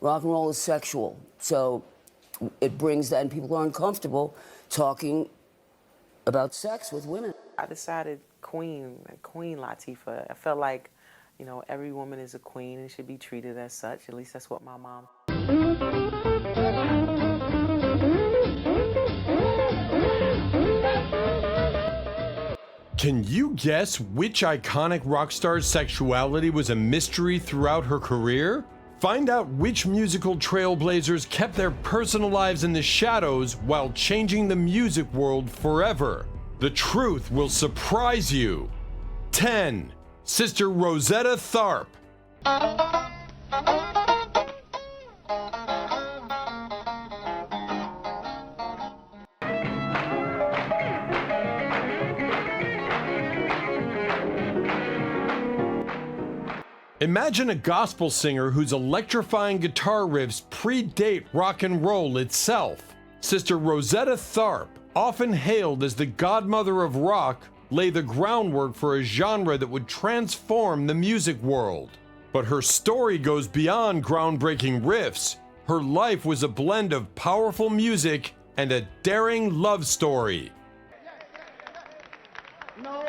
rock and roll is sexual. So it brings that, and people are uncomfortable talking about sex with women. I decided Queen Latifa. I felt like, you know, every woman is a queen and should be treated as such. At least that's what my mom. Can you guess which iconic rock star's sexuality was a mystery throughout her career? Find out which musical trailblazers kept their personal lives in the shadows while changing the music world forever. The truth will surprise you. 10. Sister Rosetta Tharp. Imagine a gospel singer whose electrifying guitar riffs predate rock and roll itself. Sister Rosetta Tharp, often hailed as the godmother of rock, lay the groundwork for a genre that would transform the music world. But her story goes beyond groundbreaking riffs. Her life was a blend of powerful music and a daring love story. No.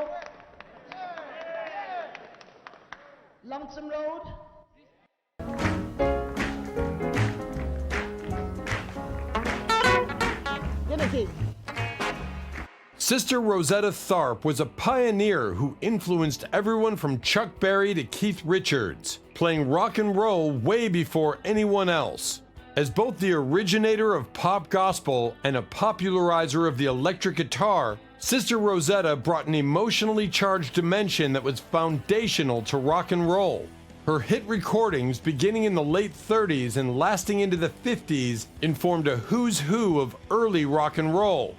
Lonesome Road. Sister Rosetta Tharp was a pioneer who influenced everyone from Chuck Berry to Keith Richards, playing rock and roll way before anyone else. As both the originator of pop gospel and a popularizer of the electric guitar, Sister Rosetta brought an emotionally charged dimension that was foundational to rock and roll. Her hit recordings, beginning in the late 30s and lasting into the 50s, informed a who's who of early rock and roll.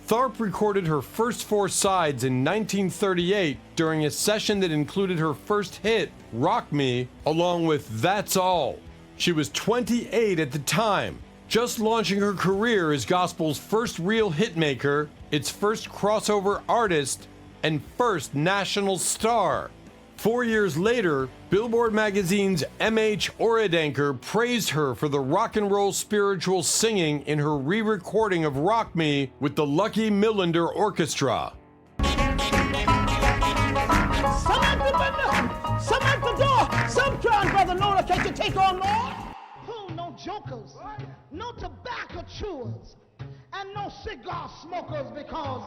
Tharp recorded her first 4 sides in 1938 during a session that included her first hit, Rock Me, along with That's All. She was 28 at the time, just launching her career as gospel's first real hitmaker, its first crossover artist, and first national star. 4 years later, Billboard magazine's M.H. Oradanker praised her for the rock and roll spiritual singing in her re-recording of Rock Me with the Lucky Millinder Orchestra. Some at the window, some at the door, some trying, brother Nola, can you take on more? Who, no jokers, no tobacco chewers, and no cigar smokers, because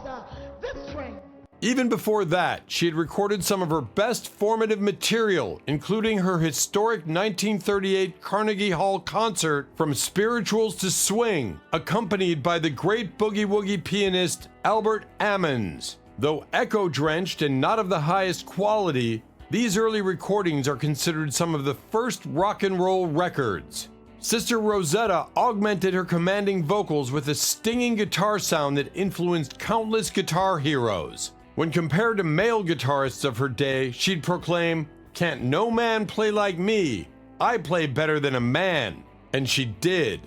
this train. Even before that, she had recorded some of her best formative material, including her historic 1938 Carnegie Hall concert From Spirituals to Swing, accompanied by the great boogie-woogie pianist Albert Ammons. Though echo-drenched and not of the highest quality, these early recordings are considered some of the first rock and roll records. Sister Rosetta augmented her commanding vocals with a stinging guitar sound that influenced countless guitar heroes. When compared to male guitarists of her day, she'd proclaim, "Can't no man play like me. I play better than a man." And she did.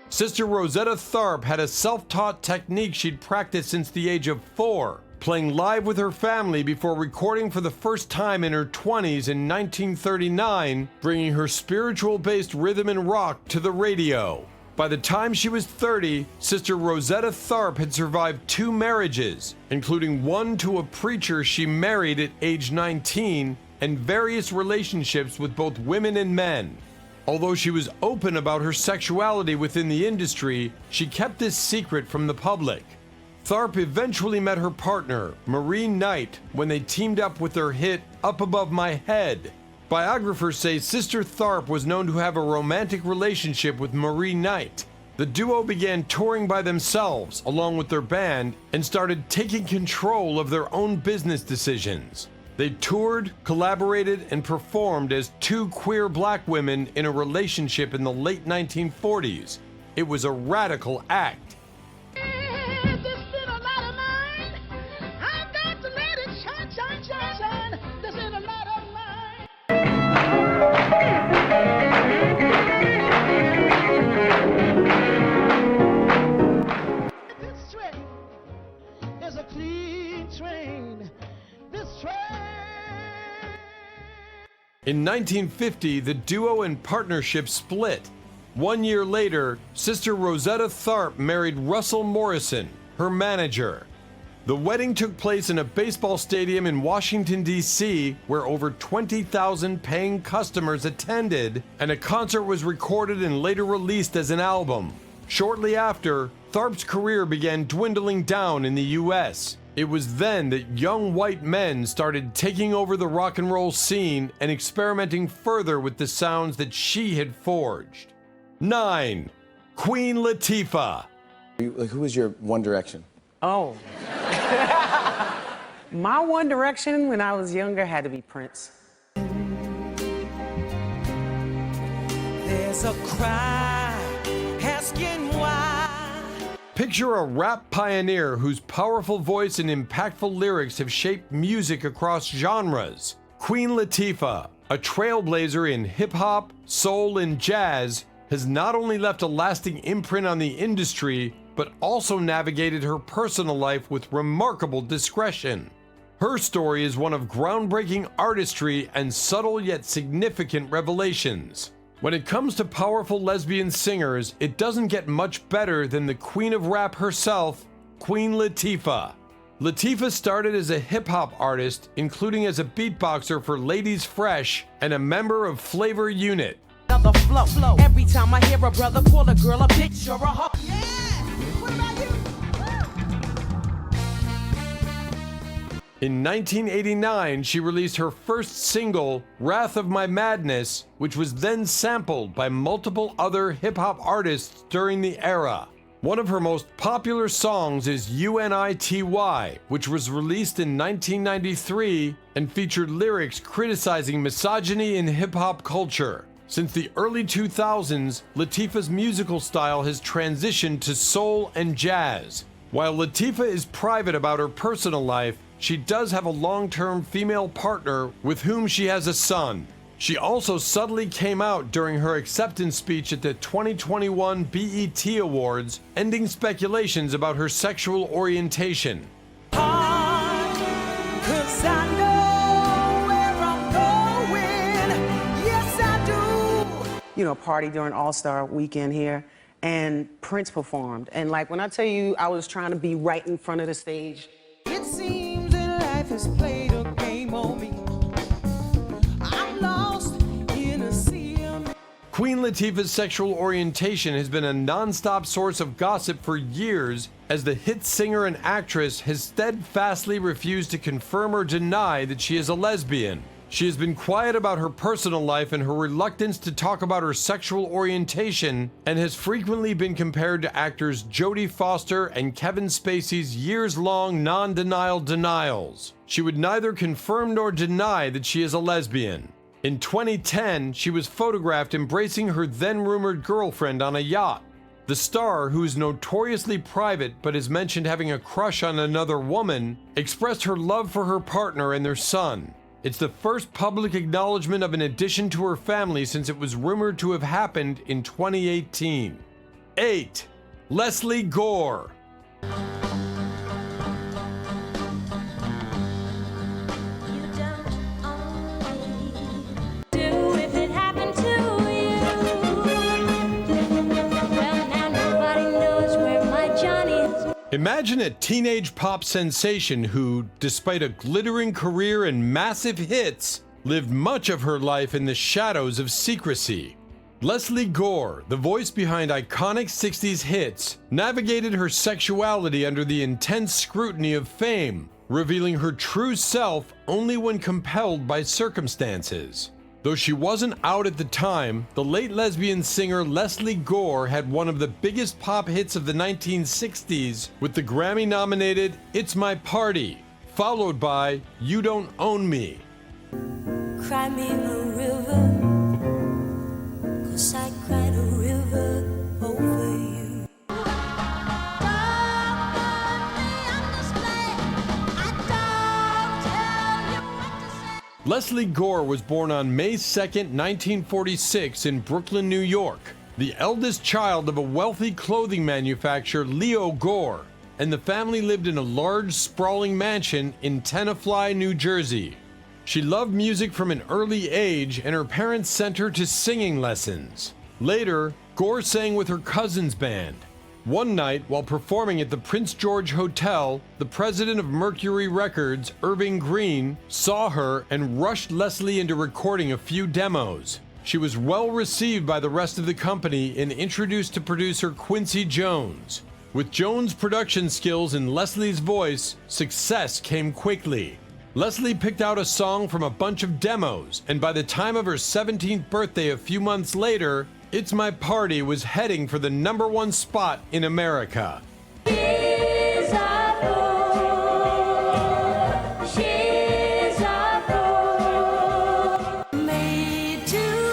Sister Rosetta Tharp had a self-taught technique she'd practiced since the age of 4. Playing live with her family before recording for the first time in her 20s in 1939, bringing her spiritual-based rhythm and rock to the radio. By the time she was 30, Sister Rosetta Tharp had survived 2 marriages, including one to a preacher she married at age 19, and various relationships with both women and men. Although she was open about her sexuality within the industry, she kept this secret from the public. Tharp eventually met her partner, Marie Knight, when they teamed up with their hit Up Above My Head. Biographers say Sister Tharp was known to have a romantic relationship with Marie Knight. The duo began touring by themselves, along with their band, and started taking control of their own business decisions. They toured, collaborated, and performed as two queer black women in a relationship in the late 1940s. It was a radical act. In 1950, the duo and partnership split. 1 year later, Sister Rosetta Tharp married Russell Morrison, her manager. The wedding took place in a baseball stadium in Washington, D.C., where over 20,000 paying customers attended, and a concert was recorded and later released as an album. Shortly after, Tharp's career began dwindling down in the U.S. It was then that young white men started taking over the rock and roll scene and experimenting further with the sounds that she had forged. 9. Queen Latifah. Who was your One Direction? Oh. My One Direction when I was younger had to be Prince. There's a cry asking why. Picture a rap pioneer whose powerful voice and impactful lyrics have shaped music across genres. Queen Latifah, a trailblazer in hip-hop, soul, and jazz, has not only left a lasting imprint on the industry, but also navigated her personal life with remarkable discretion. Her story is one of groundbreaking artistry and subtle yet significant revelations. When it comes to powerful lesbian singers, it doesn't get much better than the queen of rap herself, Queen Latifah. Latifa started as a hip-hop artist, including as a beatboxer for Ladies Fresh and a member of Flavor Unit. Another flow. Every time I hear a brother call a girl a bitch or a hoe. Yeah! What about you? In 1989, she released her first single, Wrath of My Madness, which was then sampled by multiple other hip-hop artists during the era. One of her most popular songs is UNITY, which was released in 1993 and featured lyrics criticizing misogyny in hip-hop culture. Since the early 2000s, Latifah's musical style has transitioned to soul and jazz. While Latifa is private about her personal life, she does have a long-term female partner with whom she has a son. She also subtly came out during her acceptance speech at the 2021 BET Awards, ending speculations about her sexual orientation. Cause I know where I'm going. Yes, I do. You know, party during All-Star weekend here, and Prince performed. And like when I tell you, I was trying to be right in front of the stage. It seems that life has played a game on me. I'm lost in a sea of... Queen Latifah's sexual orientation has been a non-stop source of gossip for years, as the hit singer and actress has steadfastly refused to confirm or deny that she is a lesbian. She has been quiet about her personal life and her reluctance to talk about her sexual orientation, and has frequently been compared to actors Jodie Foster and Kevin Spacey's years-long non-denial denials. She would neither confirm nor deny that she is a lesbian. In 2010, she was photographed embracing her then-rumored girlfriend on a yacht. The star, who is notoriously private but is mentioned having a crush on another woman, expressed her love for her partner and their son. It's the first public acknowledgement of an addition to her family since it was rumored to have happened in 2018. 8. Leslie Gore. Imagine a teenage pop sensation who, despite a glittering career and massive hits, lived much of her life in the shadows of secrecy. Leslie Gore, the voice behind iconic 60s hits, navigated her sexuality under the intense scrutiny of fame, revealing her true self only when compelled by circumstances. Though she wasn't out at the time, the late lesbian singer Leslie Gore had one of the biggest pop hits of the 1960s with the Grammy-nominated It's My Party, followed by You Don't Own Me. Cry me a river, 'cause I cried a river over you. Leslie Gore was born on May 2nd, 1946 in Brooklyn, New York, the eldest child of a wealthy clothing manufacturer, Leo Gore, and the family lived in a large, sprawling mansion in Tenafly, New Jersey. She loved music from an early age, and her parents sent her to singing lessons. Later, Gore sang with her cousin's band. One night, while performing at the Prince George Hotel, the president of Mercury Records, Irving Green, saw her and rushed Leslie into recording a few demos. She was well received by the rest of the company and introduced to producer Quincy Jones. With Jones' production skills and Leslie's voice, success came quickly. Leslie picked out a song from a bunch of demos, and by the time of her 17th birthday a few months later, It's My Party was heading for the #1 spot in America. She's a fool. She's a fool. Made to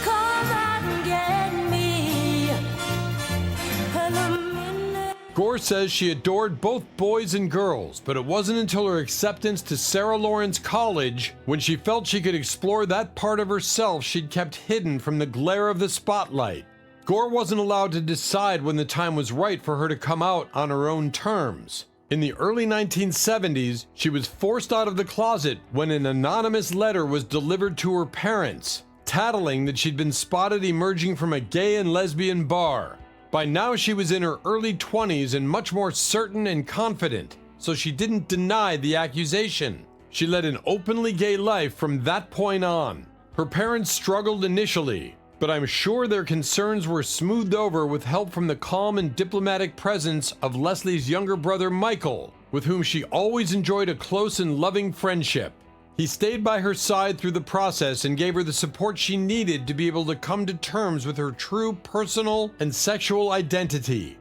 come out and get me. And the minute Gore says she adored both boys and girls, but it wasn't until her acceptance to Sarah Lawrence College when she felt she could explore that part of herself she'd kept hidden from the glare of the spotlight. Gore wasn't allowed to decide when the time was right for her to come out on her own terms. In the early 1970s, she was forced out of the closet when an anonymous letter was delivered to her parents, tattling that she'd been spotted emerging from a gay and lesbian bar. By now, she was in her early 20s and much more certain and confident, so she didn't deny the accusation. She led an openly gay life from that point on. Her parents struggled initially, but I'm sure their concerns were smoothed over with help from the calm and diplomatic presence of Leslie's younger brother Michael, with whom she always enjoyed a close and loving friendship. He stayed by her side through the process and gave her the support she needed to be able to come to terms with her true personal and sexual identity.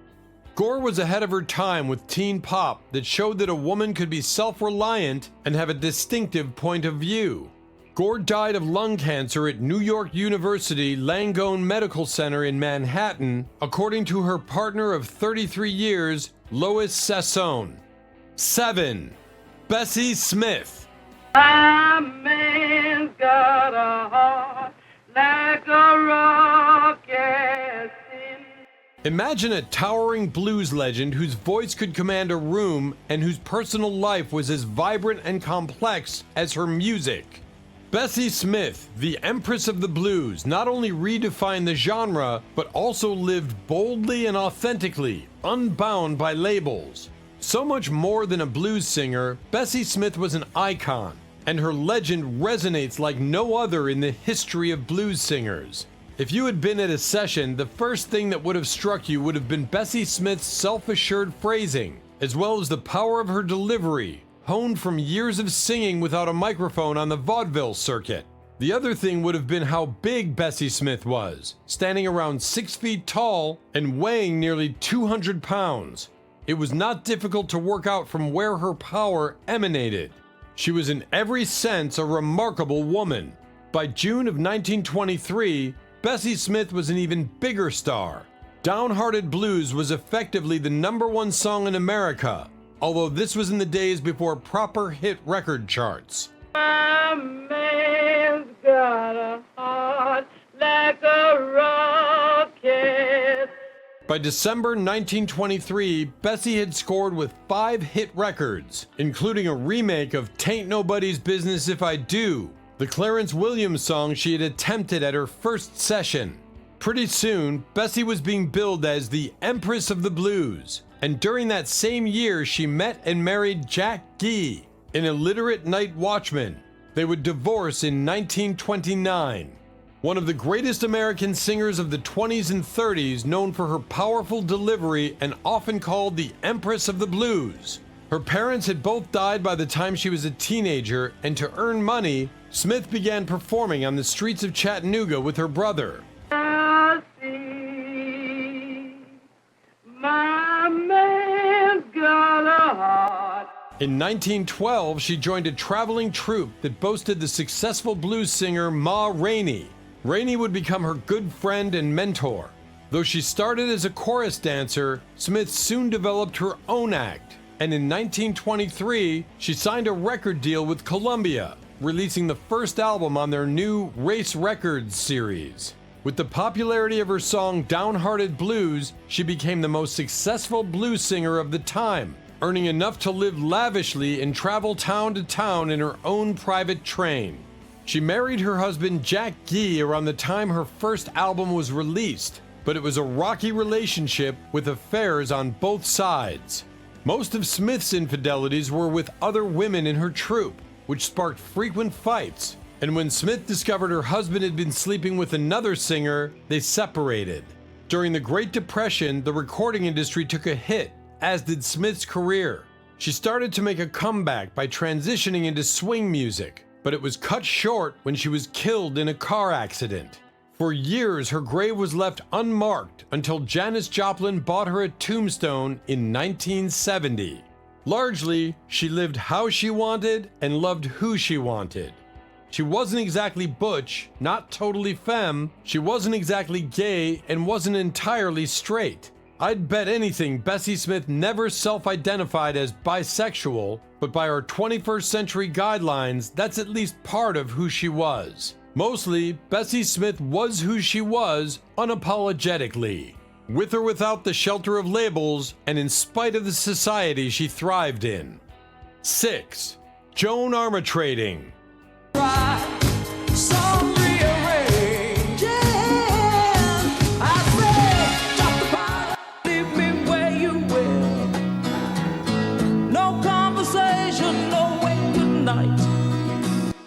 Gore was ahead of her time with teen pop that showed that a woman could be self-reliant and have a distinctive point of view. Gore died of lung cancer at New York University Langone Medical Center in Manhattan, according to her partner of 33 years, Lois Sassone. 7. Bessie Smith. My man's got a heart like a rocket. Imagine a towering blues legend whose voice could command a room and whose personal life was as vibrant and complex as her music. Bessie Smith, the Empress of the Blues, not only redefined the genre, but also lived boldly and authentically, unbound by labels. So much more than a blues singer, Bessie Smith was an icon, and her legend resonates like no other in the history of blues singers. If you had been at a session, the first thing that would have struck you would have been Bessie Smith's self-assured phrasing, as well as the power of her delivery, honed from years of singing without a microphone on the vaudeville circuit. The other thing would have been how big Bessie Smith was, standing around 6 feet tall and weighing nearly 200 pounds. It was not difficult to work out from where her power emanated. She was in every sense a remarkable woman. By June of 1923, Bessie Smith was an even bigger star. Downhearted Blues was effectively the #1 song in America, although this was in the days before proper hit record charts. My man's got a heart like a rocket. By December 1923, Bessie had scored with 5 hit records, including a remake of Tain't Nobody's Business If I Do, the Clarence Williams song she had attempted at her first session. Pretty soon, Bessie was being billed as the Empress of the Blues, and during that same year she met and married Jack Gee, an illiterate night watchman. They would divorce in 1929. One of the greatest American singers of the 20s and 30s, known for her powerful delivery and often called the Empress of the Blues. Her parents had both died by the time she was a teenager, and to earn money, Smith began performing on the streets of Chattanooga with her brother. I see my man's got a heart In 1912, she joined a traveling troupe that boasted the successful blues singer Ma Rainey. Rainey would become her good friend and mentor. Though she started as a chorus dancer, Smith soon developed her own act, and in 1923, she signed a record deal with Columbia, releasing the first album on their new Race Records series. With the popularity of her song Downhearted Blues, she became the most successful blues singer of the time, earning enough to live lavishly and travel town to town in her own private train. She married her husband Jack Gee around the time her first album was released, but it was a rocky relationship with affairs on both sides. Most of Smith's infidelities were with other women in her troupe, which sparked frequent fights, and when Smith discovered her husband had been sleeping with another singer, they separated. During the Great Depression, the recording industry took a hit, as did Smith's career. She started to make a comeback by transitioning into swing music, but it was cut short when she was killed in a car accident. For years, her grave was left unmarked until Janis Joplin bought her a tombstone in 1970. Largely, she lived how she wanted and loved who she wanted. She wasn't exactly butch, not totally femme, she wasn't exactly gay, and wasn't entirely straight. I'd bet anything Bessie Smith never self-identified as bisexual, but by our 21st century guidelines, that's at least part of who she was. Mostly, Bessie Smith was who she was unapologetically, with or without the shelter of labels, and in spite of the society she thrived in. 6. Joan Armatrading.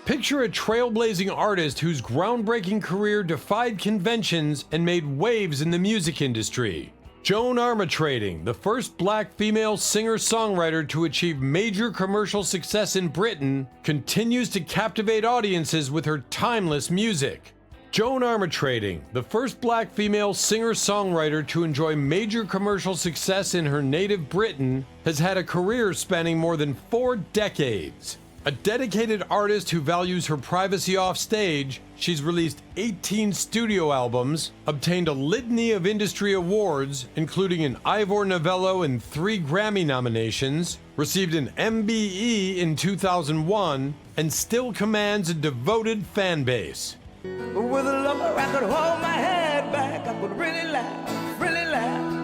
Picture a trailblazing artist whose groundbreaking career defied conventions and made waves in the music industry. Joan Armatrading, the first black female singer-songwriter to achieve major commercial success in Britain, continues to captivate audiences with her timeless music. Joan Armatrading, the first black female singer-songwriter to enjoy major commercial success in her native Britain, has had a career spanning more than 4 decades. A dedicated artist who values her privacy off stage, she's released 18 studio albums, obtained a litany of industry awards, including an Ivor Novello and 3 Grammy nominations, received an MBE in 2001, and still commands a devoted fan base. With a lover, I could hold my head back, I could really laugh, really laugh.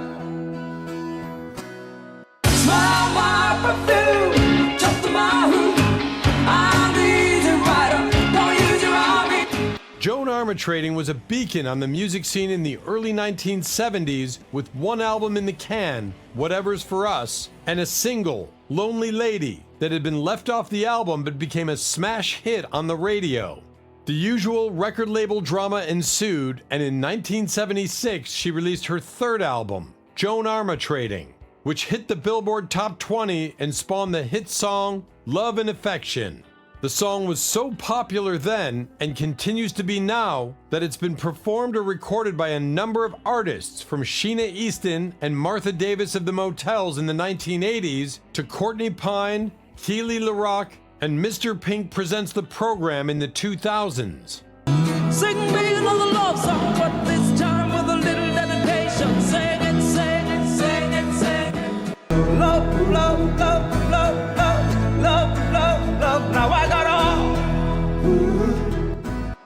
Smile my perfume, jump to my hoop. Joan Armatrading was a beacon on the music scene in the early 1970s with 1 album in the can, Whatever's for Us, and a single, Lonely Lady, that had been left off the album but became a smash hit on the radio. The usual record label drama ensued, and in 1976 she released her 3rd album, Joan Armatrading, which hit the Billboard Top 20 and spawned the hit song Love and Affection. The song was so popular then, and continues to be now, that it's been performed or recorded by a number of artists, from Sheena Easton and Martha Davis of the Motels in the 1980s, to Courtney Pine, Keely LaRock, and Mr. Pink Presents the Program in the 2000s. Sing me another love song, but this time with a little dedication. Sing it, sing it, sing it, sing it. Love, love, love, love, love, love, love, love. Now I got all.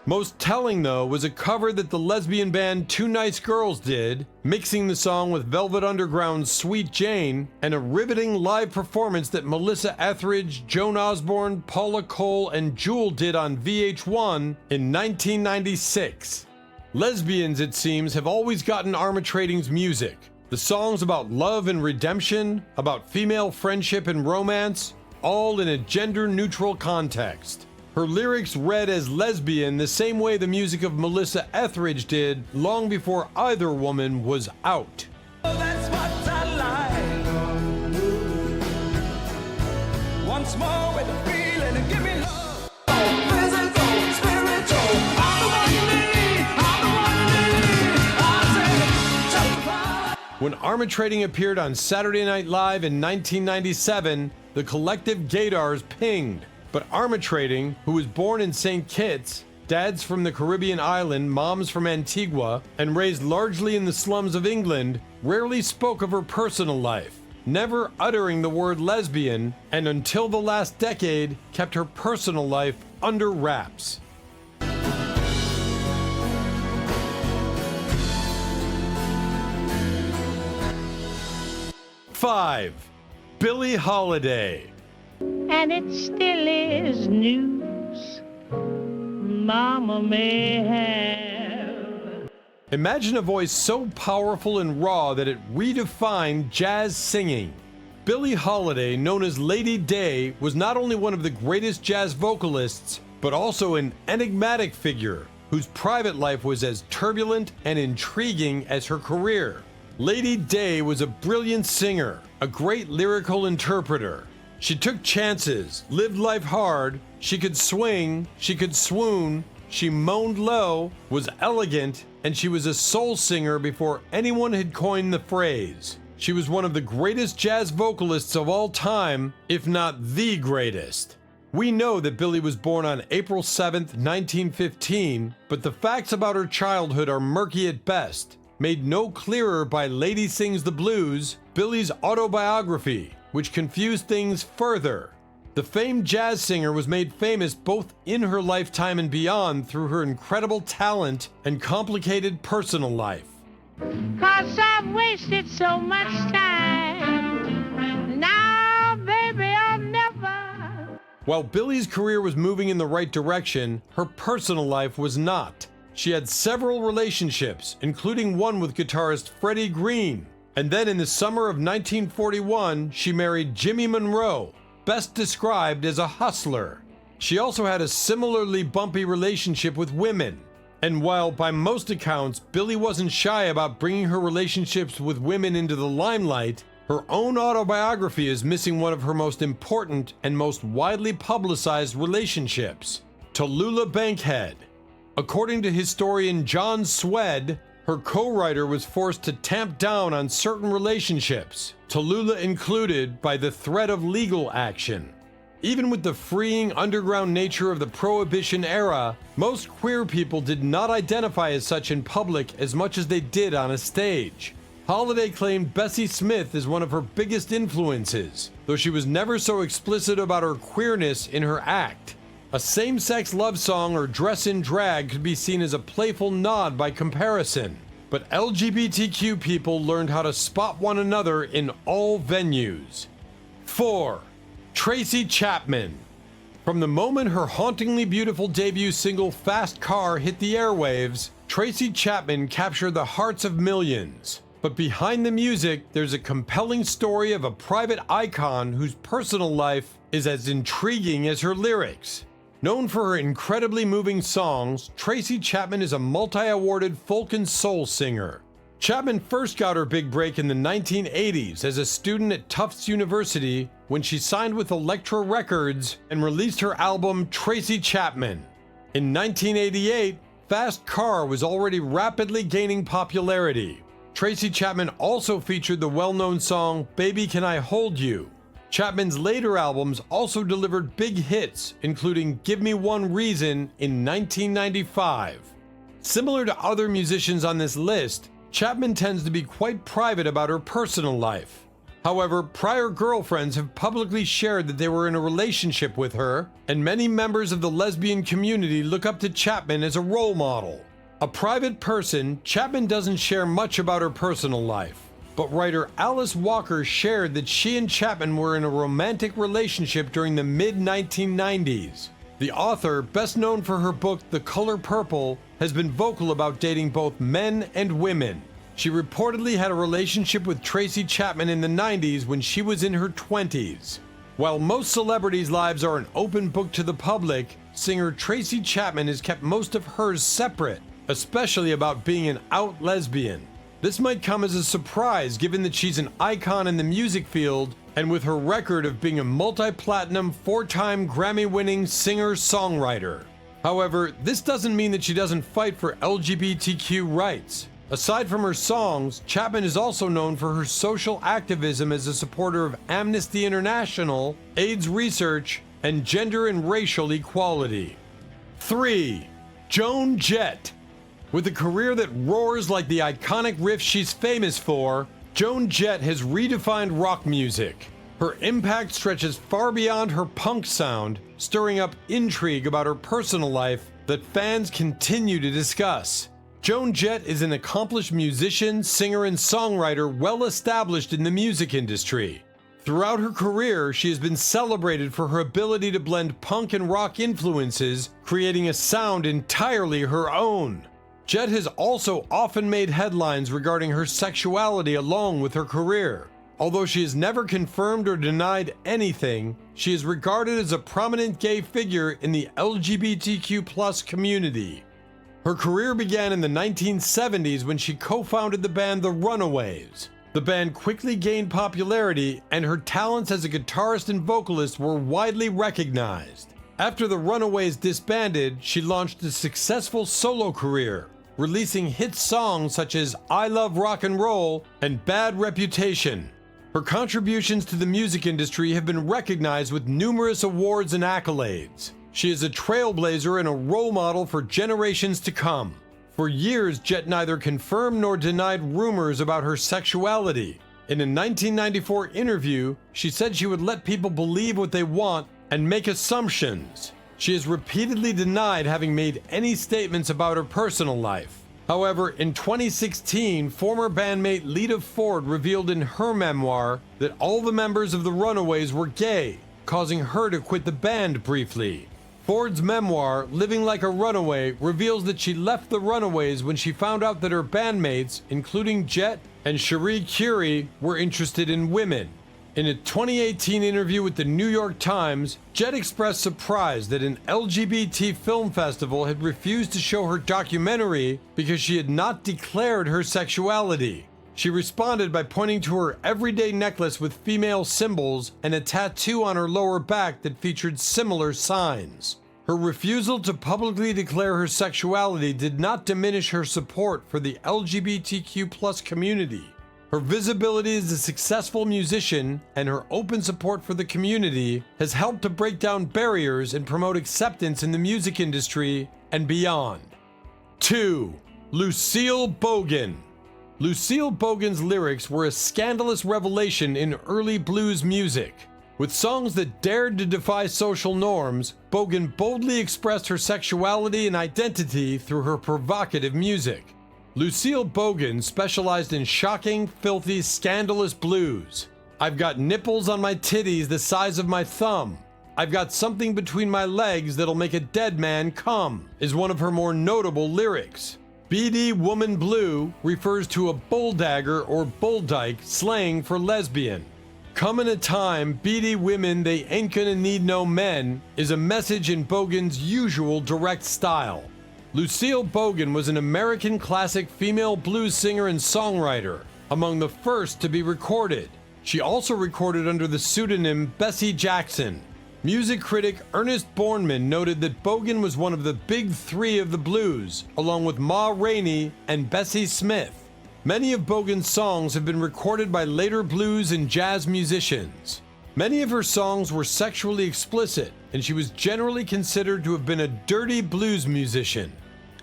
Most telling, though, was a cover that the lesbian band Two Nice Girls did, mixing the song with Velvet Underground's Sweet Jane, and a riveting live performance that Melissa Etheridge, Joan Osborne, Paula Cole, and Jewel did on VH1 in 1996. Lesbians, it seems, have always gotten Armatrading's music. The songs about love and redemption, about female friendship and romance, all in a gender-neutral context. Her lyrics read as lesbian the same way the music of Melissa Etheridge did long before either woman was out. That's what I like. Once more with the feeling and give me love. Physical, spiritual. I'm the one you need. I'm the one you need. I say, justify. When Armatrading appeared on Saturday Night Live in 1997, the collective gaydars pinged. But Armatrading, who was born in St. Kitts, dads from the Caribbean island, moms from Antigua, and raised largely in the slums of England, rarely spoke of her personal life, never uttering the word lesbian, and until the last decade, kept her personal life under wraps. 5. Billie Holiday. And it still is news Mama may have. Imagine a voice so powerful and raw that it redefined jazz singing. Billie Holiday, known as Lady Day, was not only one of the greatest jazz vocalists, but also an enigmatic figure whose private life was as turbulent and intriguing as her career. Lady Day was a brilliant singer, a great lyrical interpreter. She took chances, lived life hard, she could swing, she could swoon, she moaned low, was elegant, and she was a soul singer before anyone had coined the phrase. She was one of the greatest jazz vocalists of all time, if not the greatest. We know that Billie was born on April 7th, 1915, but the facts about her childhood are murky at best, made no clearer by Lady Sings the Blues, Billie's autobiography, which confused things further. The famed jazz singer was made famous both in her lifetime and beyond through her incredible talent and complicated personal life. 'Cause I've wasted so much time. Now, baby, I'll never. While Billie's career was moving in the right direction, her personal life was not. She had several relationships, including one with guitarist Freddie Green. And then in the summer of 1941, she married Jimmy Monroe, best described as a hustler. She also had a similarly bumpy relationship with women. And while by most accounts, Billie wasn't shy about bringing her relationships with women into the limelight, her own autobiography is missing one of her most important and most widely publicized relationships, Tallulah Bankhead. According to historian John Swed, her co-writer was forced to tamp down on certain relationships, Tallulah included, by the threat of legal action. Even with the freeing underground nature of the Prohibition era, most queer people did not identify as such in public as much as they did on a stage. Holiday claimed Bessie Smith as one of her biggest influences, though she was never so explicit about her queerness in her act. A same-sex love song or dress in drag could be seen as a playful nod by comparison, but LGBTQ people learned how to spot one another in all venues. 4. Tracy Chapman. From the moment her hauntingly beautiful debut single Fast Car hit the airwaves, Tracy Chapman captured the hearts of millions. But behind the music, there's a compelling story of a private icon whose personal life is as intriguing as her lyrics. Known for her incredibly moving songs, Tracy Chapman is a multi-awarded folk and soul singer. Chapman first got her big break in the 1980s as a student at Tufts University when she signed with Elektra Records and released her album Tracy Chapman. In 1988, Fast Car was already rapidly gaining popularity. Tracy Chapman also featured the well-known song Baby Can I Hold You. Chapman's later albums also delivered big hits, including Give Me One Reason in 1995. Similar to other musicians on this list, Chapman tends to be quite private about her personal life. However, prior girlfriends have publicly shared that they were in a relationship with her, and many members of the lesbian community look up to Chapman as a role model. A private person, Chapman doesn't share much about her personal life. But writer Alice Walker shared that she and Chapman were in a romantic relationship during the mid-1990s. The author, best known for her book The Color Purple, has been vocal about dating both men and women. She reportedly had a relationship with Tracy Chapman in the 90s when she was in her 20s. While most celebrities' lives are an open book to the public, singer Tracy Chapman has kept most of hers separate, especially about being an out lesbian. This might come as a surprise given that she's an icon in the music field and with her record of being a multi-platinum, 4-time Grammy-winning singer-songwriter. However, this doesn't mean that she doesn't fight for LGBTQ rights. Aside from her songs, Chapman is also known for her social activism as a supporter of Amnesty International, AIDS research, and gender and racial equality. 3. Joan Jet. With a career that roars like the iconic riff she's famous for, Joan Jet has redefined rock music. Her impact stretches far beyond her punk sound, stirring up intrigue about her personal life that fans continue to discuss. Joan Jet is an accomplished musician, singer, and songwriter well established in the music industry. Throughout her career, she has been celebrated for her ability to blend punk and rock influences, creating a sound entirely her own. Jet has also often made headlines regarding her sexuality along with her career. Although she has never confirmed or denied anything, she is regarded as a prominent gay figure in the LGBTQ+ community. Her career began in the 1970s when she co-founded the band The Runaways. The band quickly gained popularity, and her talents as a guitarist and vocalist were widely recognized. After The Runaways disbanded, she launched a successful solo career, releasing hit songs such as I Love Rock and Roll and Bad Reputation. Her contributions to the music industry have been recognized with numerous awards and accolades. She is a trailblazer and a role model for generations to come. For years, Jet neither confirmed nor denied rumors about her sexuality. In a 1994 interview, she said she would let people believe what they want and make assumptions. She has repeatedly denied having made any statements about her personal life. However, in 2016, former bandmate Lita Ford revealed in her memoir that all the members of the Runaways were gay, causing her to quit the band briefly. Ford's memoir, Living Like a Runaway, reveals that she left the Runaways when she found out that her bandmates, including Jet and Cherie Currie, were interested in women. In a 2018 interview with the New York Times, Jet expressed surprise that an LGBT film festival had refused to show her documentary because she had not declared her sexuality. She responded by pointing to her everyday necklace with female symbols and a tattoo on her lower back that featured similar signs. Her refusal to publicly declare her sexuality did not diminish her support for the LGBTQ+ community. Her visibility as a successful musician and her open support for the community has helped to break down barriers and promote acceptance in the music industry and beyond. 2. Lucille Bogan. Lucille Bogan's lyrics were a scandalous revelation in early blues music. With songs that dared to defy social norms, Bogan boldly expressed her sexuality and identity through her provocative music. Lucille Bogan specialized in shocking, filthy, scandalous blues. I've got nipples on my titties the size of my thumb. I've got something between my legs that'll make a dead man come, is one of her more notable lyrics. BD Woman Blue refers to a bull dagger or bull dyke, slang for lesbian. Come in a time, BD women, they ain't gonna need no men, is a message in Bogan's usual direct style. Lucille Bogan was an American classic female blues singer and songwriter, among the first to be recorded. She also recorded under the pseudonym Bessie Jackson. Music critic Ernest Borneman noted that Bogan was one of the big three of the blues, along with Ma Rainey and Bessie Smith. Many of Bogan's songs have been recorded by later blues and jazz musicians. Many of her songs were sexually explicit, and she was generally considered to have been a dirty blues musician.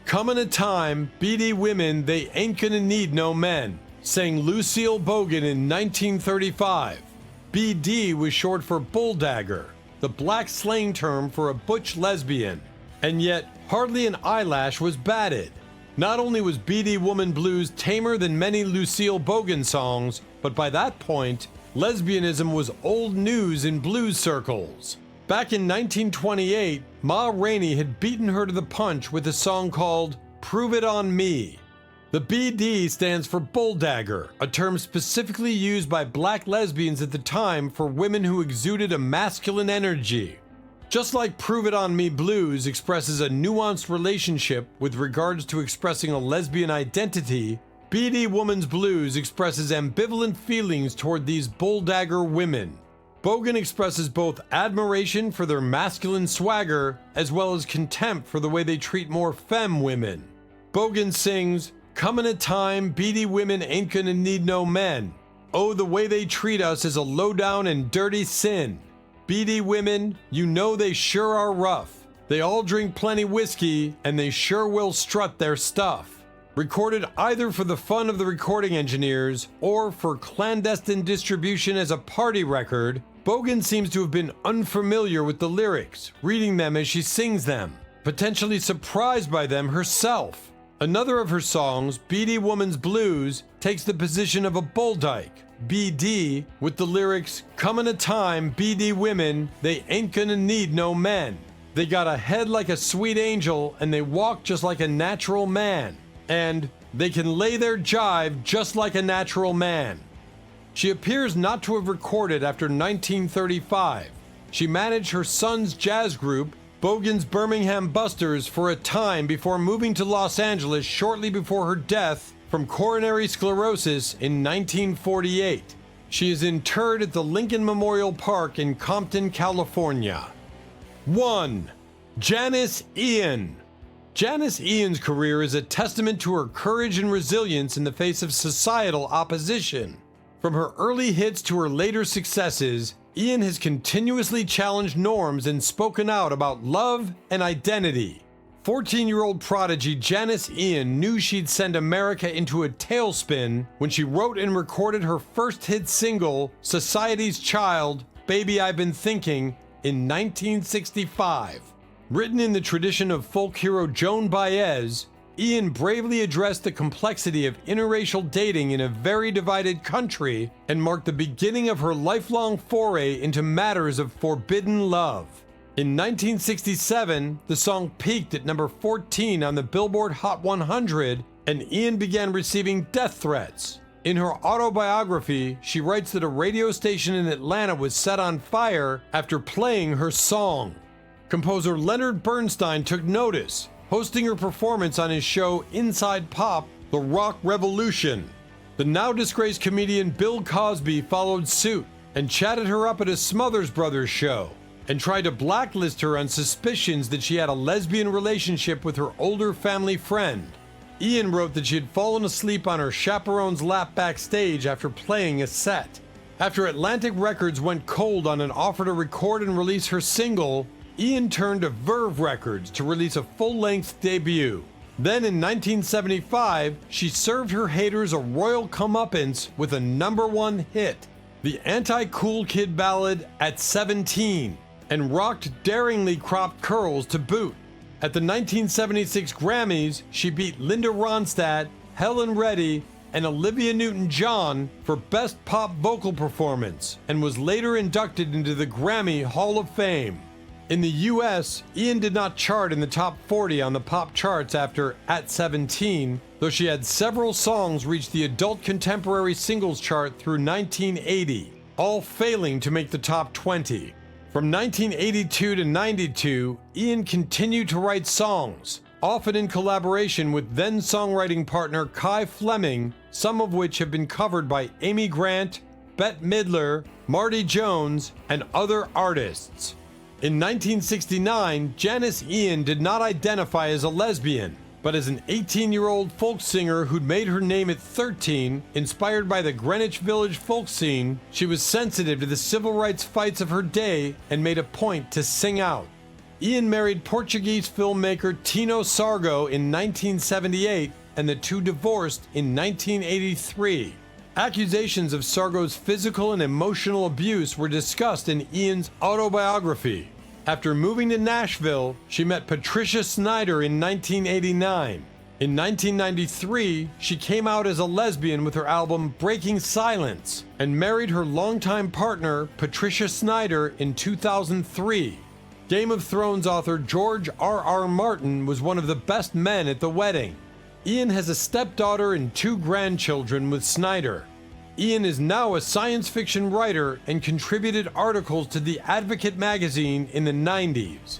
Come in a time, BD women, they ain't gonna need no men, sang Lucille Bogan in 1935. BD was short for bull dagger, the black slang term for a butch lesbian, and yet hardly an eyelash was batted. Not only was BD Woman Blues tamer than many Lucille Bogan songs, but by that point, lesbianism was old news in blues circles. Back in 1928, Ma Rainey had beaten her to the punch with a song called Prove It On Me. The BD stands for bull dagger, a term specifically used by black lesbians at the time for women who exuded a masculine energy. Just like Prove It On Me Blues expresses a nuanced relationship with regards to expressing a lesbian identity, BD Woman's Blues expresses ambivalent feelings toward these bull dagger women. Bogan expresses both admiration for their masculine swagger as well as contempt for the way they treat more femme women. Bogan sings, Comin' a Time, BD Women Ain't Gonna Need No Men. Oh, the way they treat us is a lowdown and dirty sin. BD women, you know they sure are rough. They all drink plenty whiskey, and they sure will strut their stuff. Recorded either for the fun of the recording engineers or for clandestine distribution as a party record, Bogan seems to have been unfamiliar with the lyrics, reading them as she sings them, potentially surprised by them herself. Another of her songs, BD Woman's Blues, takes the position of a bull dyke, BD, with the lyrics, "Comin' a time, BD women, they ain't gonna need no men. They got a head like a sweet angel, and they walk just like a natural man. And they can lay their jive just like a natural man." She appears not to have recorded after 1935. She managed her son's jazz group, Bogan's Birmingham Busters, for a time before moving to Los Angeles shortly before her death from coronary sclerosis in 1948. She is interred at the Lincoln Memorial Park in Compton, California. 1. Janice Ian. Janice Ian's career is a testament to her courage and resilience in the face of societal opposition. From her early hits to her later successes, Ian has continuously challenged norms and spoken out about love and identity. 14-year-old prodigy Janice Ian knew she'd send America into a tailspin when she wrote and recorded her first hit single, Society's Child, Baby I've Been Thinking, in 1965. Written in the tradition of folk hero Joan Baez, Ian bravely addressed the complexity of interracial dating in a very divided country and marked the beginning of her lifelong foray into matters of forbidden love. In 1967, the song peaked at number 14 on the Billboard Hot 100, and Ian began receiving death threats. In her autobiography, she writes that a radio station in Atlanta was set on fire after playing her song. Composer Leonard Bernstein took notice, hosting her performance on his show Inside Pop, The Rock Revolution. The now disgraced comedian Bill Cosby followed suit and chatted her up at a Smothers Brothers show and tried to blacklist her on suspicions that she had a lesbian relationship with her older family friend. Ian wrote that she had fallen asleep on her chaperone's lap backstage after playing a set. After Atlantic Records went cold on an offer to record and release her single, Ian turned to Verve Records to release a full-length debut. Then in 1975, she served her haters a royal comeuppance with a #1 hit, the anti-cool kid ballad At 17, and rocked daringly cropped curls to boot. At the 1976 Grammys, she beat Linda Ronstadt, Helen Reddy, and Olivia Newton-John for Best Pop Vocal Performance, and was later inducted into the Grammy Hall of Fame. In the US, Ian did not chart in the top 40 on the pop charts after At 17, though she had several songs reach the adult contemporary singles chart through 1980, all failing to make the top 20. From 1982 to 92, Ian continued to write songs, often in collaboration with then-songwriting partner Kai Fleming, some of which have been covered by Amy Grant, Bette Midler, Marty Jones, and other artists. In 1969, Janice Ian did not identify as a lesbian, but as an 18-year-old folk singer who'd made her name at 13, inspired by the Greenwich Village folk scene. She was sensitive to the civil rights fights of her day and made a point to sing out. Ian married Portuguese filmmaker Tino Sargo in 1978, and the two divorced in 1983. Accusations of Sargo's physical and emotional abuse were discussed in Ian's autobiography. After moving to Nashville, she met Patricia Snyder in 1989. In 1993, she came out as a lesbian with her album Breaking Silence and married her longtime partner, Patricia Snyder, in 2003. Game of Thrones author George R.R. Martin was one of the best men at the wedding. Ian has a stepdaughter and 2 grandchildren with Snyder. Ian is now a science fiction writer and contributed articles to The Advocate magazine in the 90s.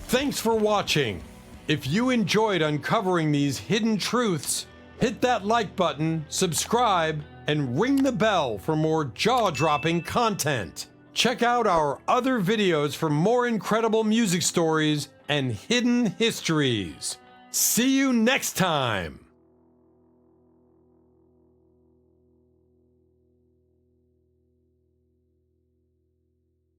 Thanks for watching. If you enjoyed uncovering these hidden truths, hit that like button, subscribe, and ring the bell for more jaw-dropping content. Check out our other videos for more incredible music stories and hidden histories. See you next time!